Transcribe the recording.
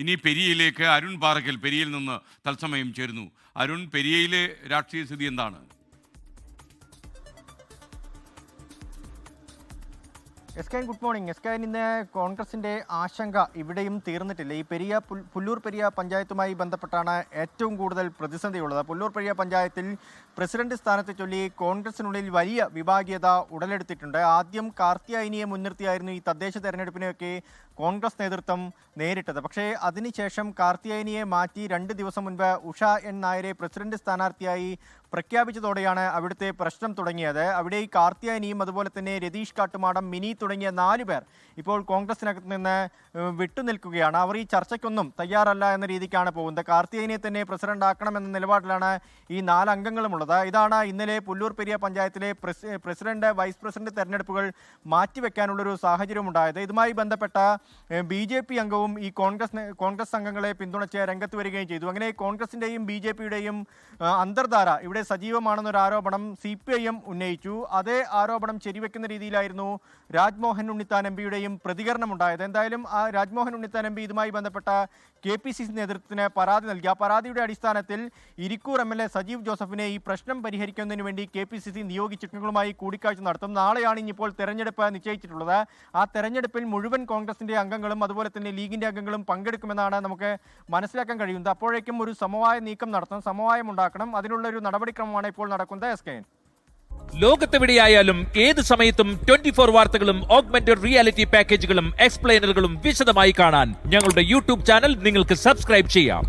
ഇനി പെരിയയിലേക്ക് അരുൺ പാറക്കൽ പെരിയയിൽ നിന്ന് തത്സമയം ചേരുന്നു. അരുൺ, പെരിയയിലെ രാഷ്ട്രീയ സ്ഥിതി എന്താണ്? എസ്കൈൻ ഗുഡ് മോർണിംഗ്. എസ്കൈൻ, ഇന്ന് കോൺഗ്രസിന്റെ ആശങ്ക ഇവിടെയും തീർന്നിട്ടില്ല. ഈ പുല്ലൂർ പെരിയ പഞ്ചായത്തുമായി ബന്ധപ്പെട്ടാണ് ഏറ്റവും കൂടുതൽ പ്രതിസന്ധിയുള്ളത്. പുല്ലൂർ പെരിയ പഞ്ചായത്തിൽ പ്രസിഡന്റ് സ്ഥാനത്തെ ചൊല്ലി കോൺഗ്രസിനുള്ളിൽ വലിയ വിഭാഗീയത ഉടലെടുത്തിട്ടുണ്ട്. ആദ്യം കാർത്തിയായനിയെ മുൻനിർത്തിയായിരുന്നു ഈ തദ്ദേശ തെരഞ്ഞെടുപ്പിനെയൊക്കെ കോൺഗ്രസ് നേതൃത്വം നേരിട്ടത്. പക്ഷേ അതിനുശേഷം കാർത്തിയായനിയെ മാറ്റി 2 ദിവസം മുൻപ് ഉഷ എൻ നായരെ പ്രസിഡന്റ് സ്ഥാനാർത്ഥിയായി പ്രഖ്യാപിച്ചതോടെയാണ് അവിടുത്തെ പ്രശ്നം തുടങ്ങിയത്. അവിടെ ഈ കാർത്തിയായനിയും അതുപോലെ തന്നെ രതീഷ് കാട്ടുമാടം, മിനി തുടങ്ങിയ 4 പേർ ഇപ്പോൾ കോൺഗ്രസിനകത്ത് നിന്ന് വിട്ടുനിൽക്കുകയാണ്. അവർ ഈ ചർച്ചയ്ക്കൊന്നും തയ്യാറല്ല എന്ന രീതിക്കാണ് പോകുന്നത്. കാർത്തിയായനിയെ തന്നെ പ്രസിഡന്റ് ആക്കണമെന്ന നിലപാടിലാണ് ഈ 4 അംഗങ്ങളുമുള്ളത്. ഇതാണ് ഇന്നലെ പുല്ലൂർ പെരിയ പഞ്ചായത്തിലെ പ്രസിഡന്റ്, വൈസ് പ്രസിഡന്റ് തെരഞ്ഞെടുപ്പുകൾ മാറ്റിവെക്കാനുള്ളൊരു സാഹചര്യം ഉണ്ടായത്. ഇതുമായി ബന്ധപ്പെട്ട BJP അംഗവും ഈ കോൺഗ്രസ് അംഗങ്ങളെ പിന്തുണച്ച് രംഗത്ത് വരികയും ചെയ്തു. അങ്ങനെ കോൺഗ്രസിന്റെയും BJPയുടെയും അന്തർധാര ഇവിടെ സജീവമാണെന്നൊരു ആരോപണം CPIM ഉന്നയിച്ചു. അതേ ആരോപണം ശരിവെക്കുന്ന രീതിയിലായിരുന്നു രാജ്മോഹൻ ഉണ്ണിത്താൻ MPയുടെയും പ്രതികരണം ഉണ്ടായത്. എന്തായാലും ആ രാജ്മോഹൻ ഉണ്ണിത്താൻ MP ഇതുമായി ബന്ധപ്പെട്ട KPCC നേതൃത്വത്തിന് പരാതി നൽകി. ആ പരാതിയുടെ അടിസ്ഥാനത്തിൽ ഇരിക്കൂർ MLA സജീവ് ജോസഫിനെ ഈ പ്രശ്നം പരിഹരിക്കുന്നതിന് വേണ്ടി KPCC നിയോഗിച്ചിട്ടുകളുമായി കൂടിക്കാഴ്ച നടത്തും. നാളെയാണ് ഇനിയിപ്പോൾ തെരഞ്ഞെടുപ്പ് നിശ്ചയിച്ചിട്ടുള്ളത്. ആ തെരഞ്ഞെടുപ്പിൽ മുഴുവൻ കോൺഗ്രസിന്റെ അംഗങ്ങളും അതുപോലെ തന്നെ ലീഗിന്റെ അംഗങ്ങളും പങ്കെടുക്കുമെന്നാണ് നമുക്ക് മനസ്സിലാക്കാൻ കഴിയുന്നത്. അപ്പോഴേക്കും ഒരു സമവായ നീക്കം നടത്തണം, സമവായം ഉണ്ടാക്കണം. അതിനുള്ള ഒരു നടപടിക്രമമാണ് ഇപ്പോൾ നടക്കുന്നത്. എസ്കൈൻ, ലോകത്തെവിടെയായാലും ഏത് സമയത്തും 24 വാർത്തകളും ഓഗ്മെന്റഡ് റിയാലിറ്റി പാക്കേജുകളും എക്സ്പ്ലെയിനറുകളും വിശദമായി കാണാൻ ഞങ്ങളുടെ യൂട്യൂബ് ചാനൽ നിങ്ങൾക്ക് സബ്സ്ക്രൈബ് ചെയ്യാം.